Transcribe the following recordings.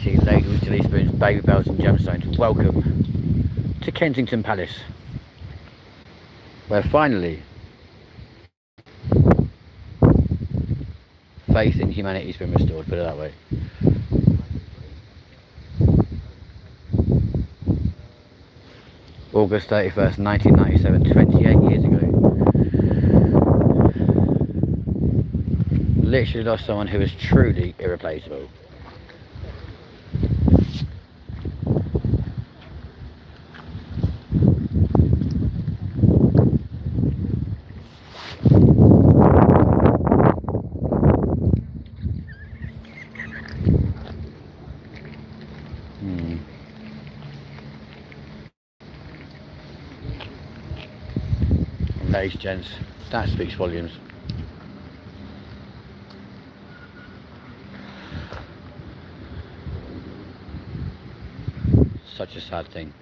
tea, ladles, jelly spoons, baby bells and gemstones. Welcome to Kensington Palace, where finally faith in humanity's been restored, put it that way. August 31st, 1997, 28 years ago. Literally lost someone who was truly irreplaceable. Ladies and gents, that speaks volumes. Such a sad thing.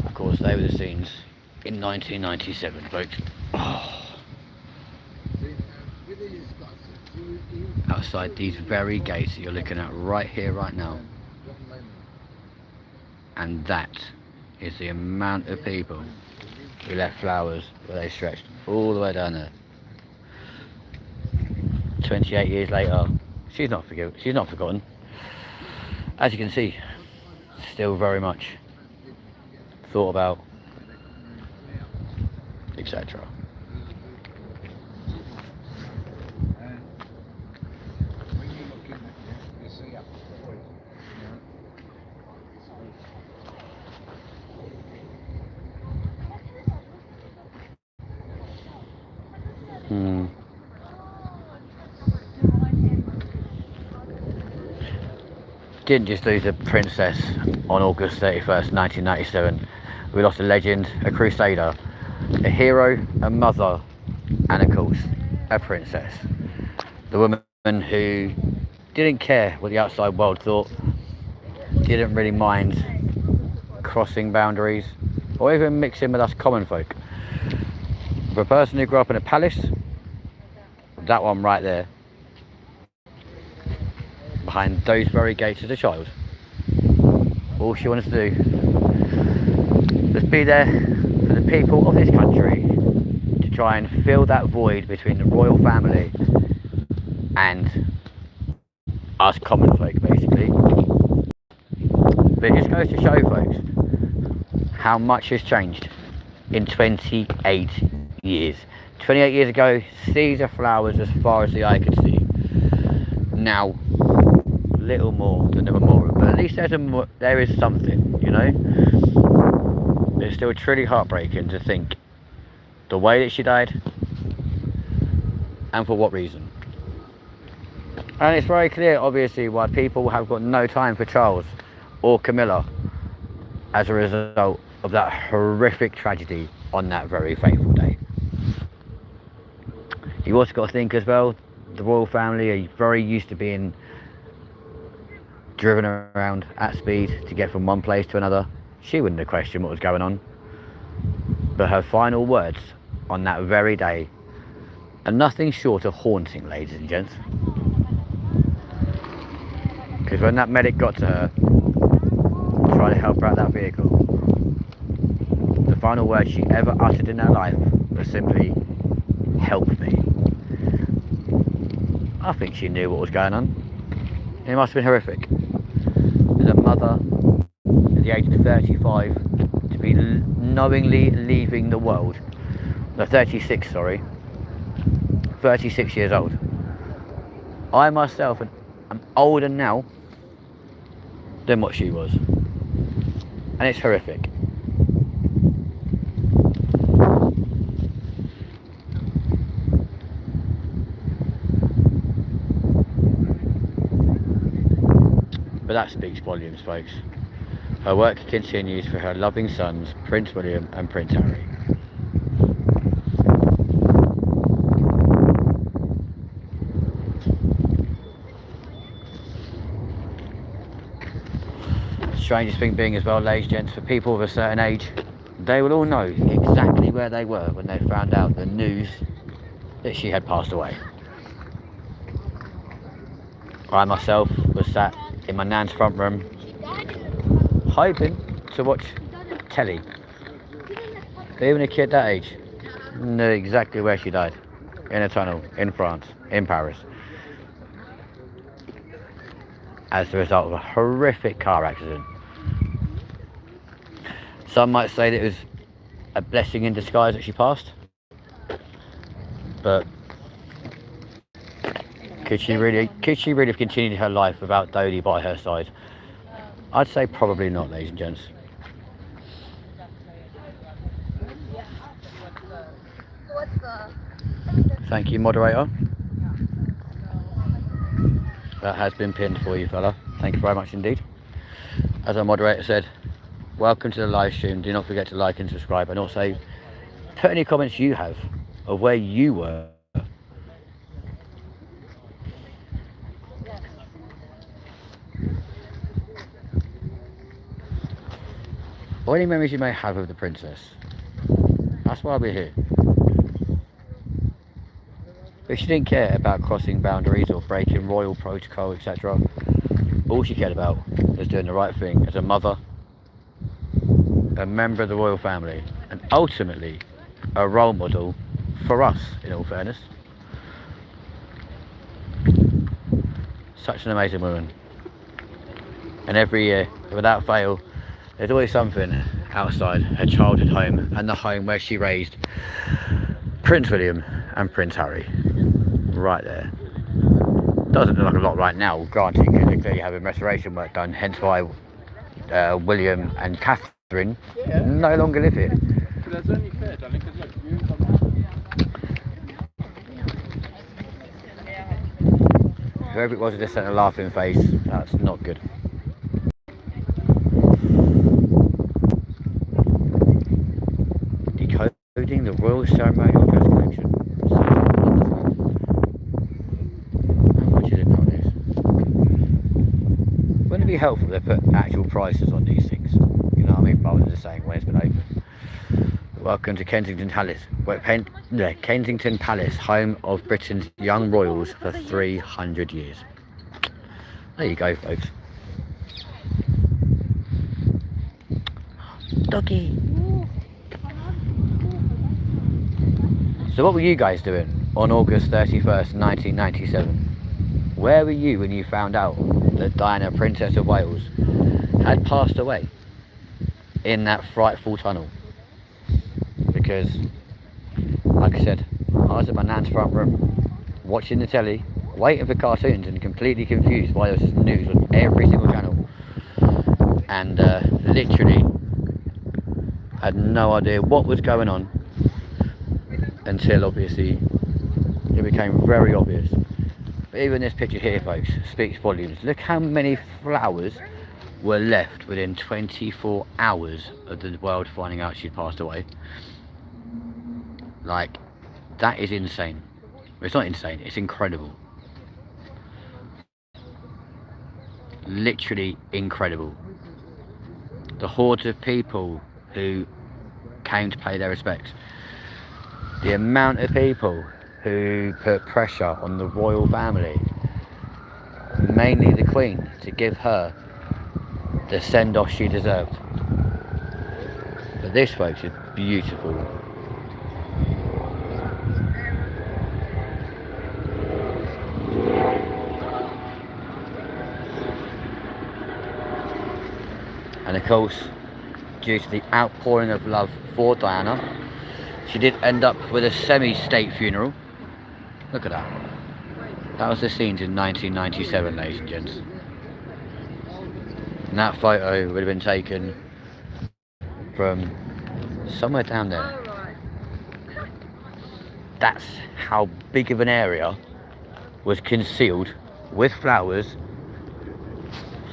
Of course, they were the scenes in 1997, folks. Oh. Outside these very gates that you're looking at right here, right now. And that is the amount of people who left flowers where they stretched all the way down there. 28 years later, she's not forgotten. As you can see, still very much thought about, etc. Didn't just lose a princess on August 31st, 1997. We lost a legend, a crusader, a hero, a mother, and of course, a princess. The woman who didn't care what the outside world thought, didn't really mind crossing boundaries, or even mixing with us common folk. For a person who grew up in a palace, that one right there, behind those very gates as a child, all she wanted to do was be there for the people of this country, to try and fill that void between the royal family and us common folk, basically. But it just goes to show, folks, how much has changed in 28 years. 28 years ago, seas of flowers as far as the eye could see. Now, little more than a memorial, but at least there is something, you know. It's still truly heartbreaking to think the way that she died and for what reason. And it's very clear, obviously, why people have got no time for Charles or Camilla as a result of that horrific tragedy on that very fateful day. You've also got to think as well, the royal family are very used to being driven around at speed to get from one place to another. She wouldn't have questioned what was going on. But her final words on that very day are nothing short of haunting, ladies and gents. Because when that medic got to her, trying to help her out that vehicle, the final words she ever uttered in her life was simply, "Help me." I think she knew what was going on. It must have been horrific. As a mother, at the age of 35, to be knowingly leaving the world. No, 36, sorry. 36 years old. I myself am older now than what she was. And it's horrific. But that speaks volumes, folks. Her work continues for her loving sons, Prince William and Prince Harry. strangest thing being as well, ladies and gents, for people of a certain age, they will all know exactly where they were when they found out the news that she had passed away. I myself was sat in my nan's front room hoping to watch telly. Even a kid that age knew exactly where she died. In a tunnel, in France, in Paris. As the result of a horrific car accident. Some might say that it was a blessing in disguise that she passed. But could she really have continued her life without Dodie by her side? I'd say probably not, ladies and gents. Thank you, moderator. That has been pinned for you, fella. Thank you very much indeed. As our moderator said, welcome to the live stream. Do not forget to like and subscribe, and also put any comments you have of where you were. Or any memories you may have of the princess. That's why we're here. But she didn't care about crossing boundaries or breaking royal protocol, etc. All she cared about was doing the right thing as a mother, a member of the royal family, and ultimately a role model for us, in all fairness. Such an amazing woman. And every year, without fail, there's always something outside her childhood home and the home where she raised Prince William and Prince Harry. Right there. Doesn't look like a lot right now, granted, because they're clearly having restoration work done, hence why William and Catherine no longer live here. Whoever it was who just sent a laughing face, that's not good. Decoding the Royal Ceremonial Dress Collection. Wouldn't it be helpful if they put actual prices on these things? You know what I mean? Rather than just saying when it's been open. Welcome to Kensington Palace. Kensington Palace, home of Britain's young royals for 300 years. There you go, folks. Doggy. So what were you guys doing on August 31st, 1997? Where were you when you found out that Diana, Princess of Wales, had passed away in that frightful tunnel? Because, like I said, I was at my nan's front room, watching the telly, waiting for cartoons, and completely confused why there was this news on every single channel. And literally had no idea what was going on until obviously it became very obvious. But even this picture here, folks, speaks volumes. Look how many flowers were left within 24 hours of the world finding out she'd passed away. Like, that is insane. It's not insane, it's incredible. Literally incredible. The hordes of people who came to pay their respects. The amount of people who put pressure on the royal family, mainly the Queen, to give her the send-off she deserved. But this, folks, is beautiful. And of course, due to the outpouring of love for Diana, she did end up with a semi-state funeral. Look at that. That was the scenes in 1997, ladies and gents. And that photo would have been taken from somewhere down there. That's how big of an area was concealed with flowers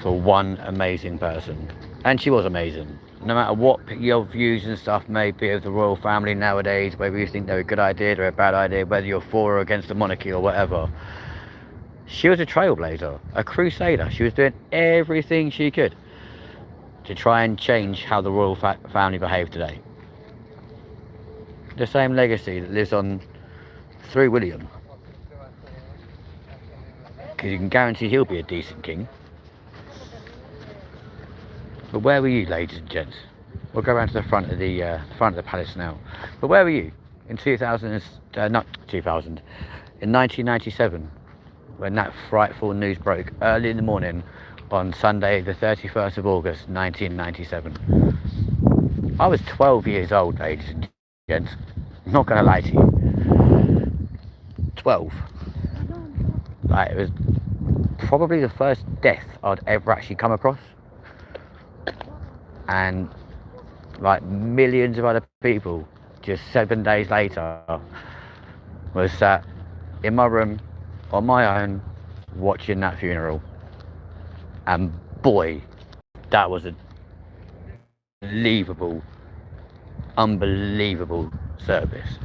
for one amazing person. And she was amazing. No matter what your views and stuff may be of the royal family nowadays, whether you think they're a good idea or a bad idea, whether you're for or against the monarchy or whatever, she was a trailblazer, a crusader. She was doing everything she could to try and change how the royal family behave today. The same legacy that lives on through William, because you can guarantee he'll be a decent king. But where were you, ladies and gents? We'll go around to the front of the palace now. But where were you in 1997, when that frightful news broke early in the morning on Sunday, the 31st of August, 1997? I was 12 years old, ladies and gents. I'm not going to lie to you. 12. Like, it was probably the first death I'd ever actually come across. And like millions of other people, just 7 days later, was sat in my room on my own watching that funeral. And boy, that was a unbelievable service.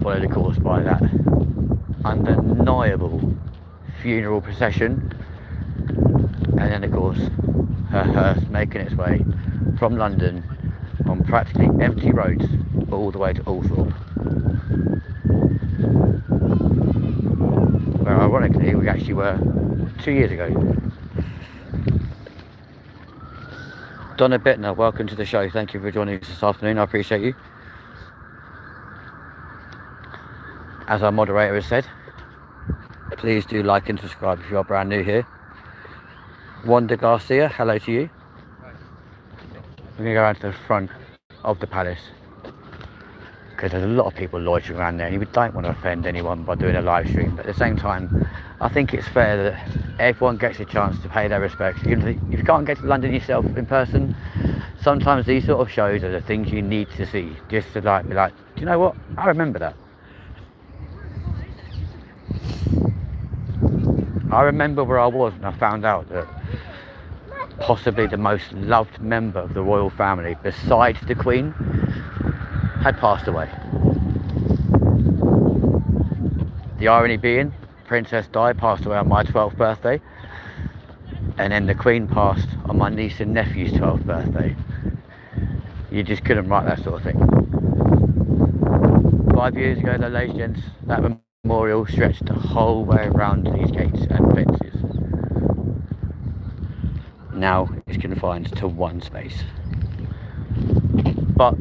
Followed of course by that undeniable funeral procession, and then of course her hearse making its way from London on practically empty roads all the way to Althorpe, where ironically we actually were 2 years ago. Donna Bittner, welcome to the show. Thank you for joining us this afternoon. I appreciate you. As our moderator has said, please do like and subscribe if you are brand new here. Wanda Garcia, hello to you. We're going to go around to the front of the palace, because there's a lot of people loitering around there and you don't want to offend anyone by doing a live stream, but at the same time I think it's fair that everyone gets a chance to pay their respects. If you can't get to London yourself in person, sometimes these sort of shows are the things you need to see, just to like be like, do you know what, I remember that. I remember where I was when I found out that possibly the most loved member of the royal family, besides the Queen, had passed away. The irony being, Princess Di passed away on my 12th birthday, and then the Queen passed on my niece and nephew's 12th birthday. You just couldn't write that sort of thing. 5 years ago though, ladies and gents, that memorial stretched the whole way around these gates and fences. Now it's confined to one space. But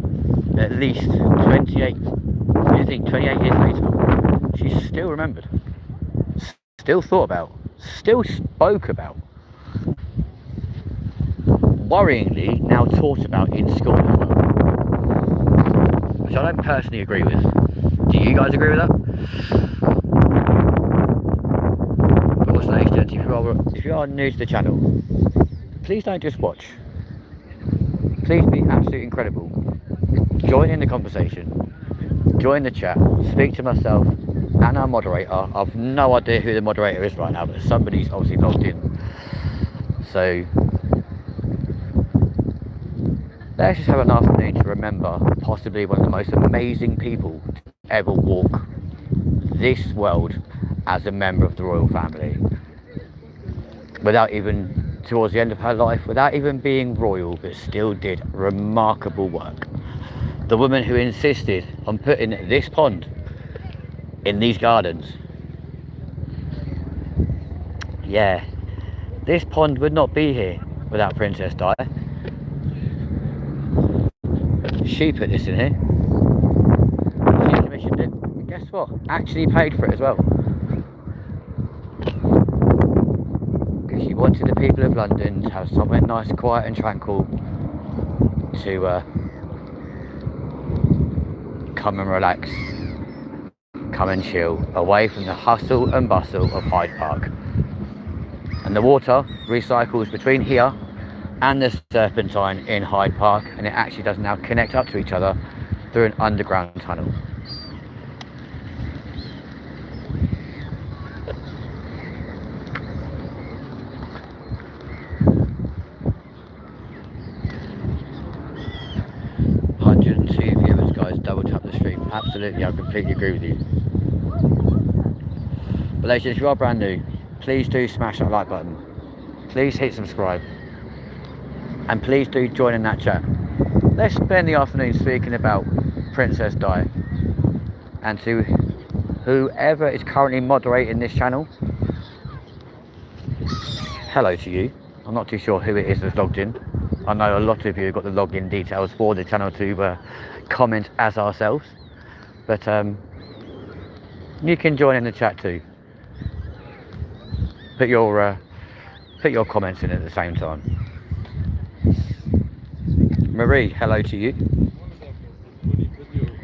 at least 28 years later, she's still remembered, still thought about, still spoke about, worryingly now taught about in school as well, which I don't personally agree with. Do you guys agree with that? Of course, ladies and gentlemen, if you are new to the channel, please don't just watch. Please be absolutely incredible. Join in the conversation, join the chat, speak to myself and our moderator. I've no idea who the moderator is right now, but somebody's obviously logged in. So let's just have an afternoon to remember possibly one of the most amazing people to ever walk this world as a member of the royal family. Without even, towards the end of her life, without even being royal, but still did remarkable work. The woman who insisted on putting this pond in these gardens. Yeah, this pond would not be here without Princess Di. She put this in here. She commissioned it. And guess what? Actually paid for it as well. Because she wanted the people of London to have somewhere nice, quiet and tranquil to come and relax, come and chill, away from the hustle and bustle of Hyde Park. And the water recycles between here and the Serpentine in Hyde Park, and it actually does now connect up to each other through an underground tunnel. Viewers, guys, double tap the stream. Absolutely, I completely agree with you. But ladies, if you are brand new, please do smash that like button. please hit subscribe. And please do join in that chat. Let's spend the afternoon speaking about Princess Di. And to whoever is currently moderating this channel, hello to you. I'm not too sure who it is that's logged in. I know a lot of you have got the login details for the channel to comment as ourselves. But you can join in the chat too. Put your comments in at the same time. Marie, hello to you.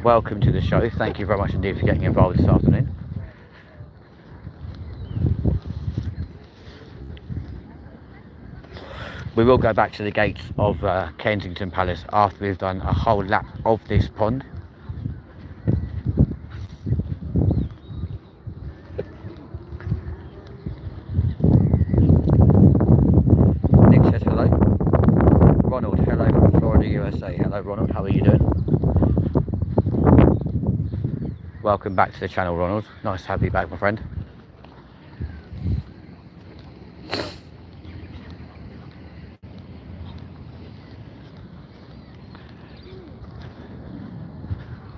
Welcome to the show. Thank you very much indeed for getting involved this afternoon. We will go back to the gates of Kensington Palace after we've done a whole lap of this pond. Nick says hello. Ronald, hello from Florida, USA. Hello Ronald, how are you doing? Welcome back to the channel, Ronald. Nice to have you back, my friend.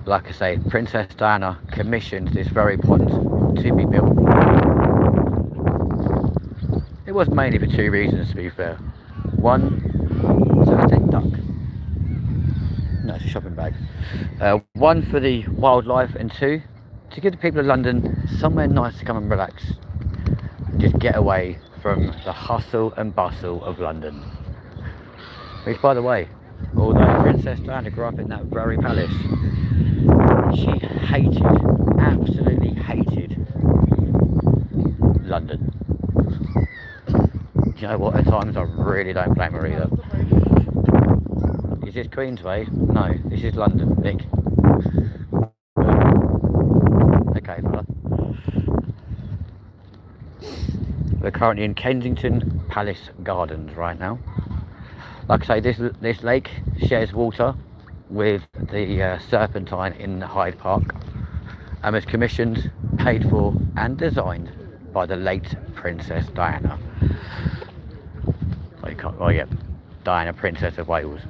Like I say, Princess Diana commissioned this very pond to be built. It was mainly for two reasons, to be fair. One, is that a dead duck? No, it's a shopping bag. One, for the wildlife, and two, to give the people of London somewhere nice to come and relax. And just get away from the hustle and bustle of London. Which, by the way, although Princess Diana grew up in that very palace, she hated, absolutely hated London. Do you know what, at times I really don't blame her either. Is this Queensway? No, this is London, Nick. Okay, fella. We're currently in Kensington Palace Gardens right now. Like I say, this lake shares water with the Serpentine in Hyde Park, and was commissioned, paid for and designed by the late Princess Diana. Oh yeah, Diana, Princess of Wales.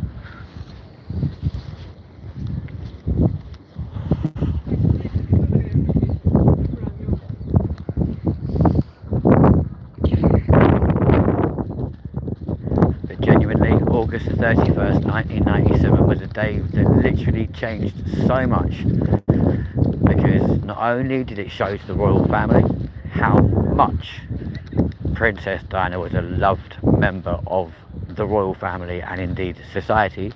August the 31st, 1997 was a day that literally changed so much, because not only did it show to the royal family how much Princess Diana was a loved member of the royal family and indeed society,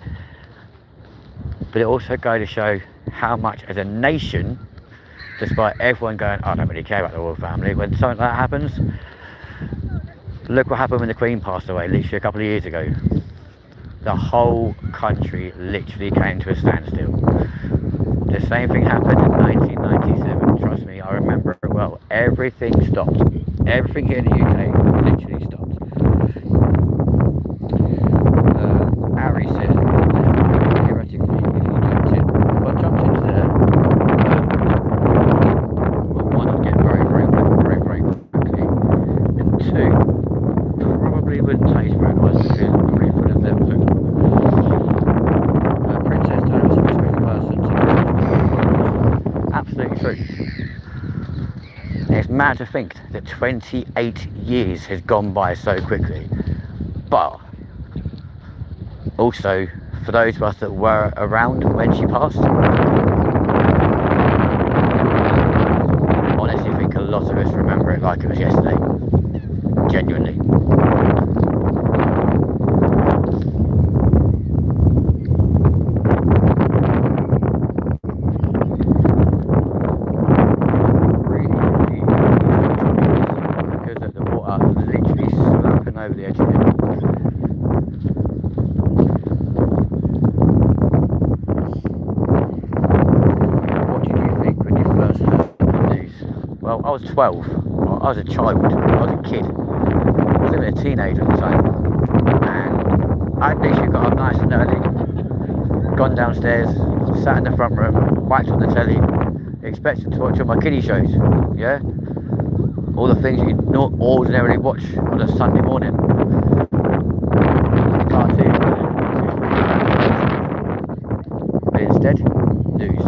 but it also goes to show how much as a nation, despite everyone going, I don't really care about the royal family, when something like that happens, look what happened when the Queen passed away literally a couple of years ago. The whole country literally came to a standstill. The same thing happened in 1997, trust me, I remember it well. Everything stopped. Everything here in the UK literally stopped. Ari says, theoretically, if I jumped into there, one, I'd get very, very wet very, very quickly. And two, probably wouldn't taste very nice because it's probably full of them poo. Princess Diana was a very special person. Absolutely true. And it's mad to think that 28 years has gone by so quickly. But also, for those of us that were around when she passed, honestly, I think a lot of us remember it like it was yesterday. Genuinely. Over the edge of it. What did you think when you first heard the news? Well, I was 12. I was a child. I was a kid. I was even a teenager at the time. And I'd literally got up nice and early, gone downstairs, sat in the front room, whacked on the telly, expecting to watch all my kiddie shows. Yeah? all the things you not ordinarily watch on a Sunday morning. Cartoons. But instead, news.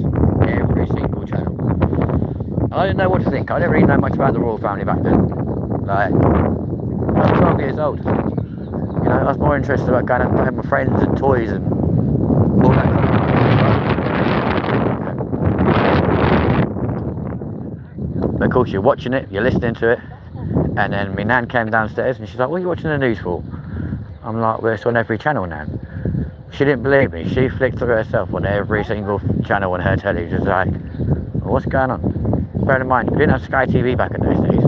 Every single channel. And I didn't know what to think. I didn't really know much about the royal family back then. Like, I was 12 years old. You know, I was more interested about going out and playing with my friends and toys and all that kind of stuff. But of course, you're watching it, you're listening to it, and then my nan came downstairs and she's like, "What are you watching the news for?" I'm like, "Well, it's on every channel, Nan." She didn't believe me. She flicked through herself on every single channel on her telly. She was like, "Well, what's going on?" Bear in mind, we didn't have Sky TV back in those days.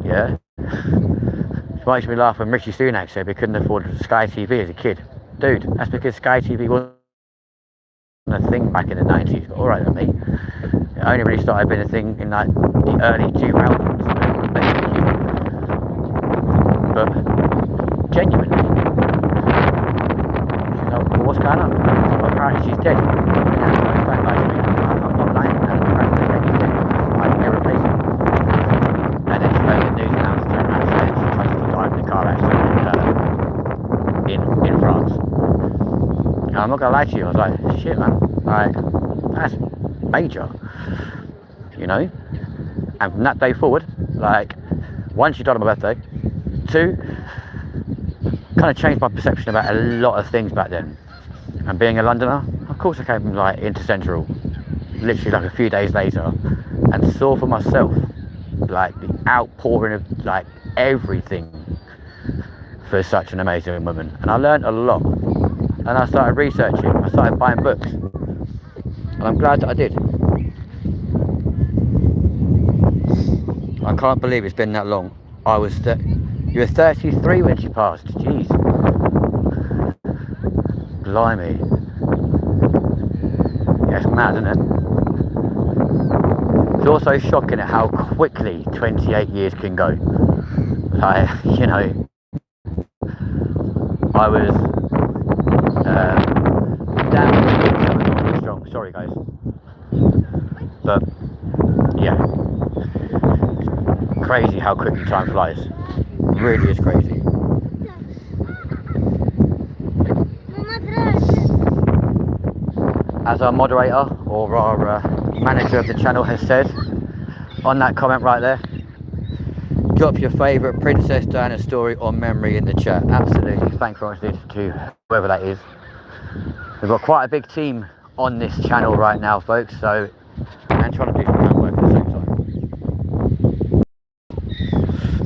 Yeah. It makes me laugh when Rishi Sunak said we couldn't afford Sky TV as a kid. Dude, that's because Sky TV wasn't a thing back in the 90s. But alright with me. It only really started being a thing in like the early 2000s. But genuinely, she's like, "Well, what's going on?" So apparently she's dead. I'm not lying. Apparently she's dead. I'm irreplaceable. And then she heard the news announcement and said she tragically died in a car accident in France. And I'm not gonna lie to you, I was like, shit man, like, that's major, you know? And from that day forward, like, one, she died on my birthday, two, kind of changed my perception about a lot of things back then. And being a Londoner, of course I came like into Central, literally like a few days later, and saw for myself like the outpouring of like everything for such an amazing woman. And I learned a lot, and I started researching, I started buying books, and I'm glad that I did. I can't believe it's been that long. You were 33 when she passed. Jeez. Blimey. Yeah, it's mad, isn't it? It's also shocking at how quickly 28 years can go. Like, you know, I was damn strong. Sorry guys. But yeah. Crazy how quickly time flies. It really is crazy. As our moderator or our manager of the channel has said on that comment right there, drop your favourite Princess Diana story or memory in the chat. Absolutely. Thanks very much to whoever that is. We've got quite a big team on this channel right now, folks, so and trying to do some homework at the same time.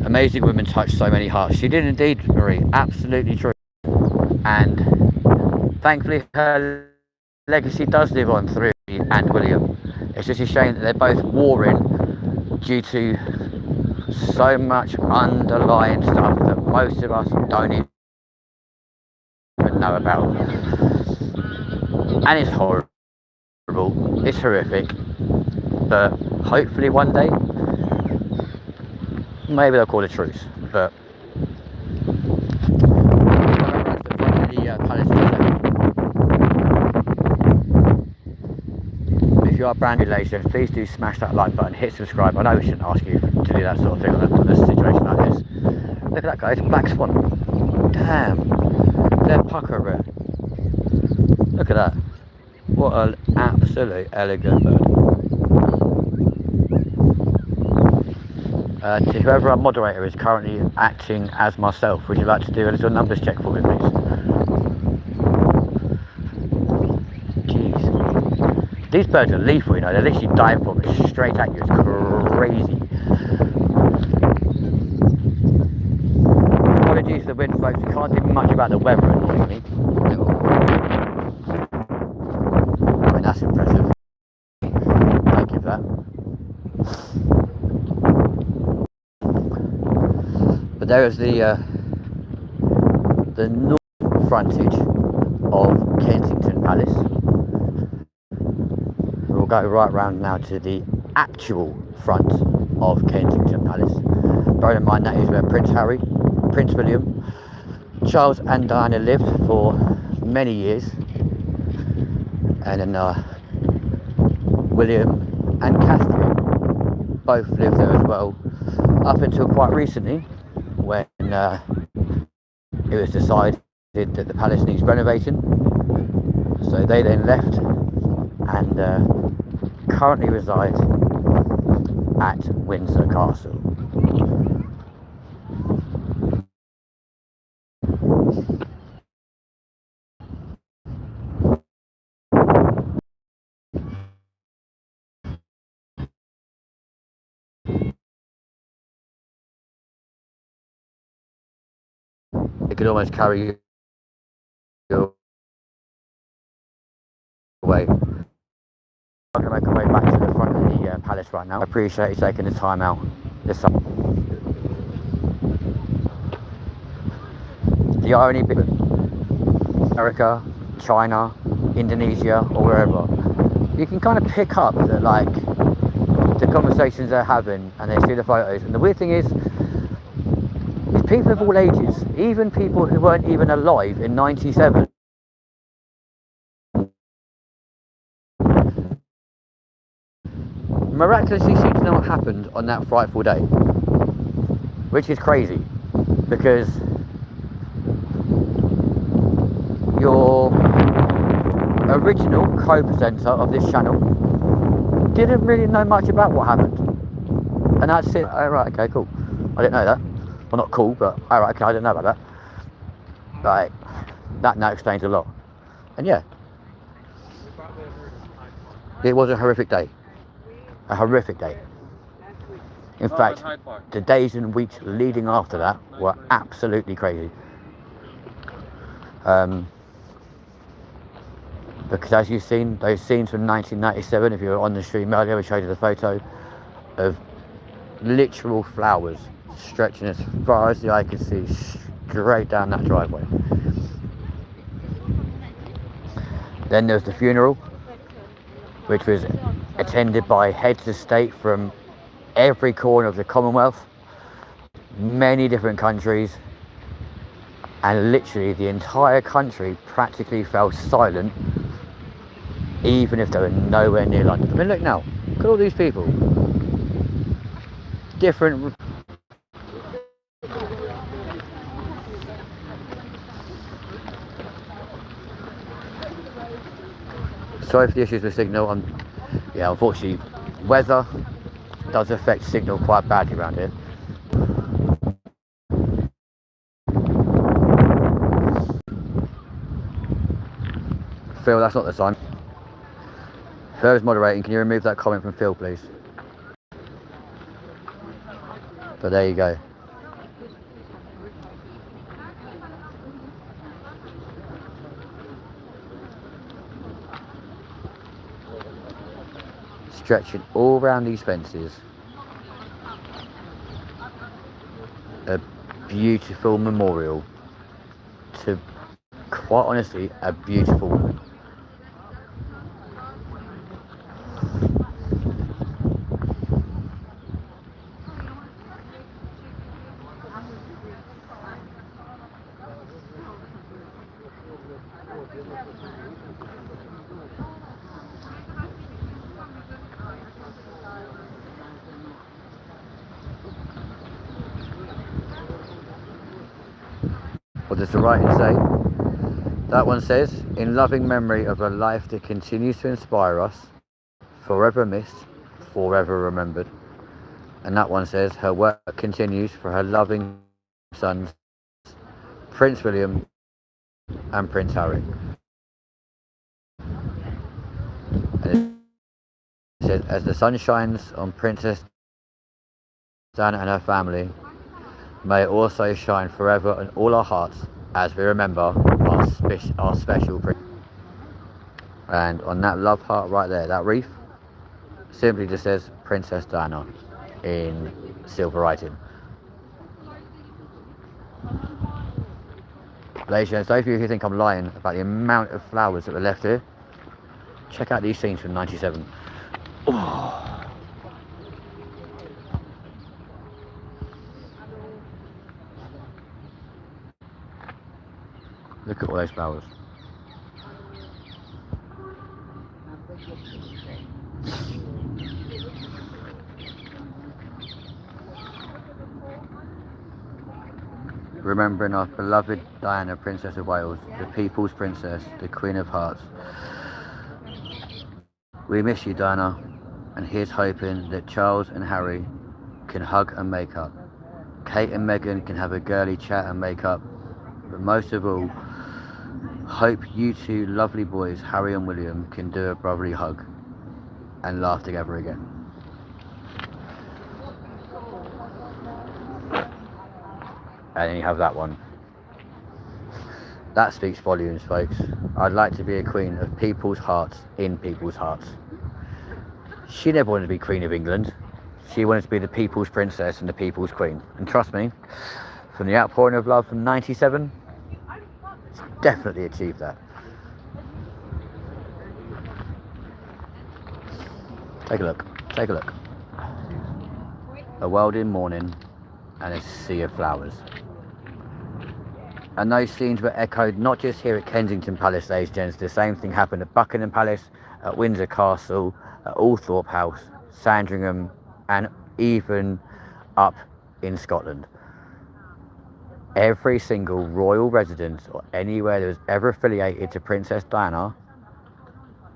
Amazing women touch so many hearts. She did indeed, Marie. Absolutely true. And thankfully her legacy does live on through and William. It's just a shame that they're both warring due to so much underlying stuff that most of us don't even know about. And it's horrible, it's horrific, but hopefully one day maybe they'll call a truce. But if you are brand new, ladies, please do smash that like button, hit subscribe. I know we shouldn't ask you to do that sort of thing on a situation like this. Look at that, guys, black swan. Damn, they're pucker rare. Look at that. What an absolute elegant bird. To whoever our moderator is currently acting as myself, would you like to do a little numbers check for me, please? Jeez. These birds are lethal, you know, they're literally diving for me straight at you. It's crazy. Apologies for the wind, folks. We can't do much about the weather, annoyingly. I mean, that's impressive. Thank you for that. But there is the north frontage of Kensington Palace. We'll go right round now to the actual front of Kensington Palace. Bear in mind that is where Prince Harry, Prince William, Charles and Diana lived for many years, and then William and Catherine both lived there as well up until quite recently, when it was decided that the palace needs renovation. So they then left and currently reside at Windsor Castle. It could almost carry you away. I'm going to make our way back to the front of the palace right now. I appreciate you taking the time out this summer. The irony being America, China, Indonesia, or wherever, you can kind of pick up that, like, the conversations they're having and they see the photos. And the weird thing is people of all ages, even people who weren't even alive in '97, miraculously seem to know what happened on that frightful day, which is crazy, because your original co-presenter of this channel didn't really know much about what happened, and that's it. Oh, right, okay, cool. I didn't know that. Well, not cool, but all right, okay, I didn't know about that. Right, that now explains a lot. And yeah, it was a horrific day. A horrific day. In fact, the days and weeks leading after that were absolutely crazy. Because as you've seen, those scenes from 1997, if you were on the stream earlier, we showed you the photo of literal flowers stretching as far as the eye could see straight down that driveway. Then there was the funeral, which was attended by heads of state from every corner of the Commonwealth, many different countries, and literally the entire country practically fell silent, even if they were nowhere near London. I mean, look now, look at all these people. Different. Sorry for the issues with signal. Yeah, unfortunately, weather does affect signal quite badly around here. Phil, that's not the sign. Whoever's moderating, can you remove that comment from Phil, please? But there you go. Stretching all around these fences, a beautiful memorial to, quite honestly, a beautiful woman. What does the writing say? That one says, in loving memory of a life that continues to inspire us, forever missed, forever remembered. And that one says, her work continues for her loving sons, Prince William and Prince Harry. And it says, as the sun shines on Princess Diana and her family, may it also shine forever in all our hearts as we remember our special prince. And on that love heart right there, that wreath, simply just says Princess Diana in silver writing. Ladies and gentlemen, those of you who think I'm lying about the amount of flowers that were left here, check out these scenes from '97. Oh. Look at all those flowers. remembering our beloved Diana, Princess of Wales, the people's princess, the Queen of Hearts. We miss you, Diana, and here's hoping that Charles and Harry can hug and make up. Kate and Meghan can have a girly chat and make up. But most of all, hope you two lovely boys, Harry and William, can do a brotherly hug and laugh together again. And then you have that one. That speaks volumes, folks. I'd like to be a queen of people's hearts, in people's hearts. She never wanted to be Queen of England. She wanted to be the people's princess and the people's queen. And trust me, from the outpouring of love from '97, it's definitely achieved that. Take a look, take a look. A world in mourning and a sea of flowers. And those scenes were echoed not just here at Kensington Palace, ladies and gents. The same thing happened at Buckingham Palace, at Windsor Castle, at Althorpe House, Sandringham, and even up in Scotland. Every single royal residence or anywhere that was ever affiliated to Princess Diana,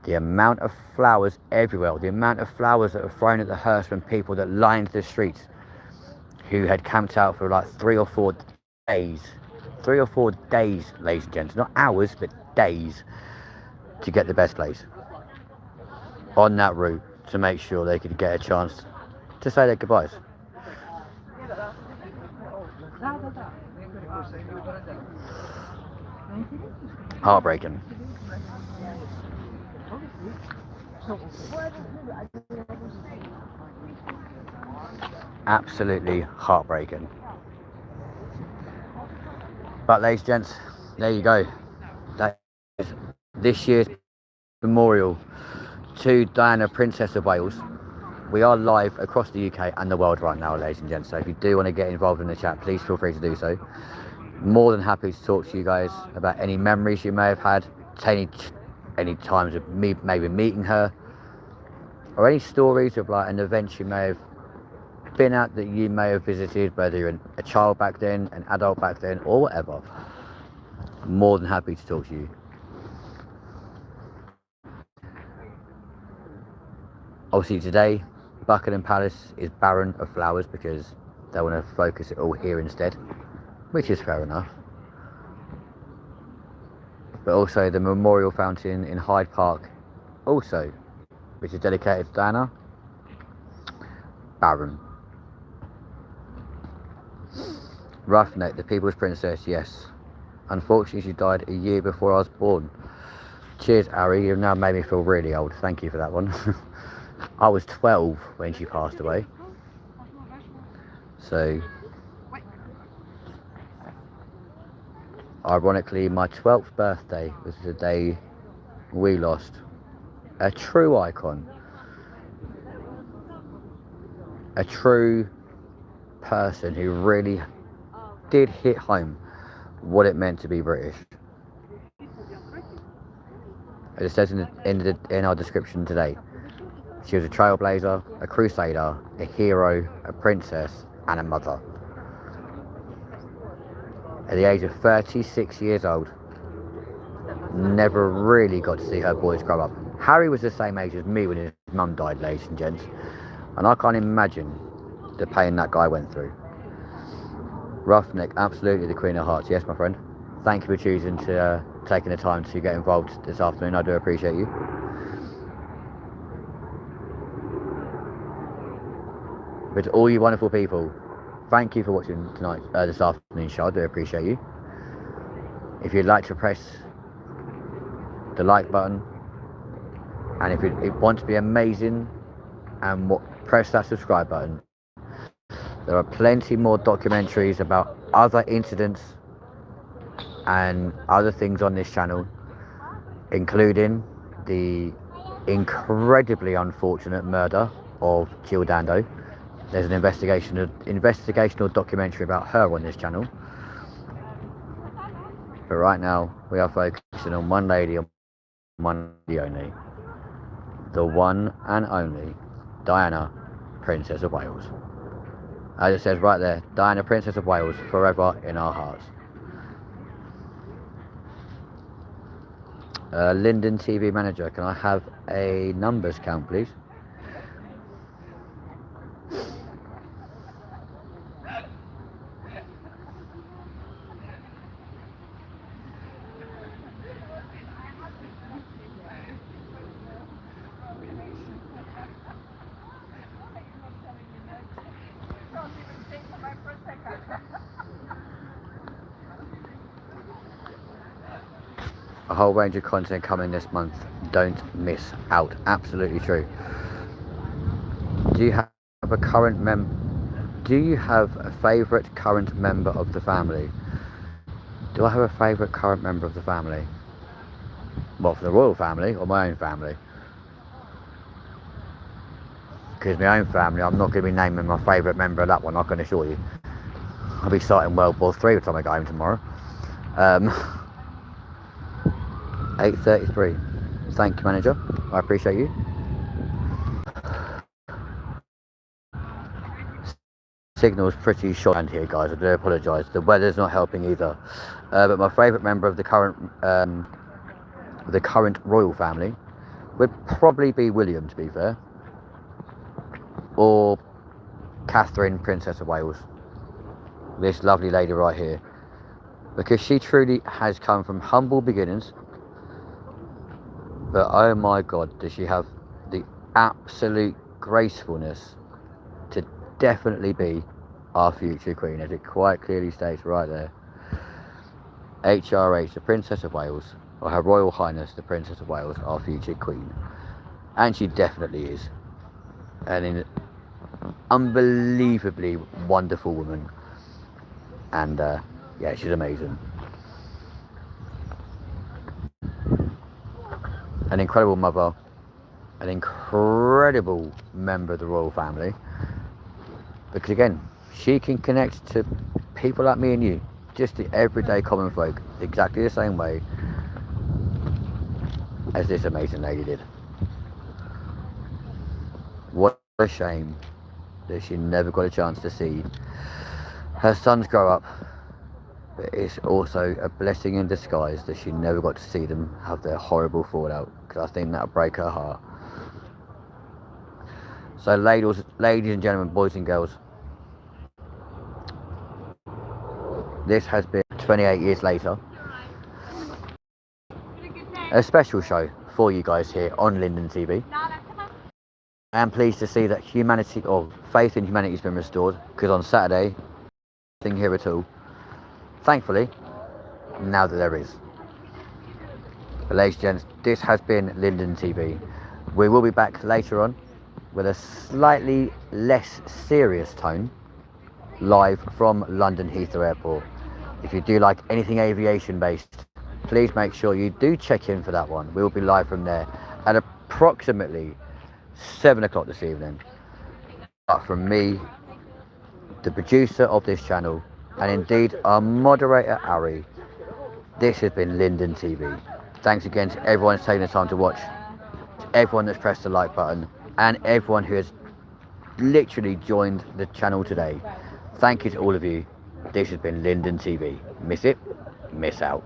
the amount of flowers everywhere, the amount of flowers that were thrown at the hearse when people that lined the streets who had camped out for like 3 or 4 days. 3 or 4 days, ladies and gents, not hours, but days, to get the best place on that route to make sure they could get a chance to say their goodbyes. Heartbreaking. Absolutely heartbreaking. But ladies and gents, there you go. That is this year's memorial to Diana, Princess of Wales. We are live across the UK and the world right now, ladies and gents. So if you do want to get involved in the chat, please feel free to do so. More than happy to talk to you guys about any memories you may have had, any times of me maybe meeting her, or any stories of like an event you may have been at that you may have visited, whether you're a child back then, an adult back then, or whatever. More than happy to talk to you. Obviously today, Buckingham Palace is barren of flowers because they want to focus it all here instead, which is fair enough. But also the memorial fountain in Hyde Park, also, which is dedicated to Diana, barren. Roughneck, the people's princess, yes. Unfortunately, she died a year before I was born. Cheers, Harry, you've now made me feel really old. Thank you for that one. I was 12 when she passed away. So, ironically, my 12th birthday was the day we lost a true icon. A true person who really did hit home what it meant to be British. As it says in our description today, she was a trailblazer, a crusader, a hero, a princess, and a mother. At the age of 36 years old, never really got to see her boys grow up. Harry was the same age as me when his mum died, ladies and gents, and I can't imagine the pain that guy went through. Roughneck, absolutely the Queen of Hearts. Yes, my friend. Thank you for choosing to taking the time to get involved this afternoon. I do appreciate you. But to all you wonderful people, thank you for watching tonight, this afternoon show. I do appreciate you. If you'd like to press the like button, and if you want to be amazing, and press that subscribe button. There are plenty more documentaries about other incidents and other things on this channel, including the incredibly unfortunate murder of Jill Dando. There's an investigational documentary about her on this channel. But right now, we are focusing on one lady, and one lady only. The one and only Diana, Princess of Wales. As it says right there, Diana, Princess of Wales, forever in our hearts. LindenTV manager, can I have a numbers count, please? A whole range of content coming this month. Don't miss out. Absolutely true. Do you have a current Do you have a favourite current member of the family? Do I have a favourite current member of the family? Well, for the royal family or my own family? Because my own family, I'm not going to be naming my favourite member of that one, I can assure you. I'll be starting World War III by the time I go home tomorrow. 8:33. Thank you, manager. I appreciate you. Signal's pretty short around here, guys. I do apologise. The weather's not helping either. But my favourite member of the current royal family would probably be William, to be fair, or Catherine, Princess of Wales. This lovely lady right here, because she truly has come from humble beginnings. But oh my God, does she have the absolute gracefulness to definitely be our future queen, as it quite clearly states right there. HRH, the Princess of Wales, or Her Royal Highness, the Princess of Wales, our future queen. And she definitely is. And an unbelievably wonderful woman. And yeah, she's amazing. An incredible mother, an incredible member of the royal family, because again, she can connect to people like me and you, just the everyday common folk, exactly the same way as this amazing lady did. What a shame that she never got a chance to see her sons grow up. But it's also a blessing in disguise that she never got to see them have their horrible fallout, because I think that'll break her heart. So ladies and gentlemen, boys and girls, this has been 28 years later. A special show for you guys here on LindenTV. I am pleased to see that humanity, or faith in humanity, has been restored, because on Saturday, nothing here at all. Thankfully, now that there is. But ladies and gents, this has been LindenTV. We will be back later on with a slightly less serious tone, live from London Heathrow Airport. If you do like anything aviation based, please make sure you do check in for that one. We will be live from there at approximately 7 o'clock this evening. But from me, the producer of this channel, and indeed our moderator Ari, this has been LindenTV. Thanks again to everyone who's taken the time to watch, to everyone that's pressed the like button, and everyone who has literally joined the channel today. Thank you to all of you. This has been LindenTV. Miss it, miss out.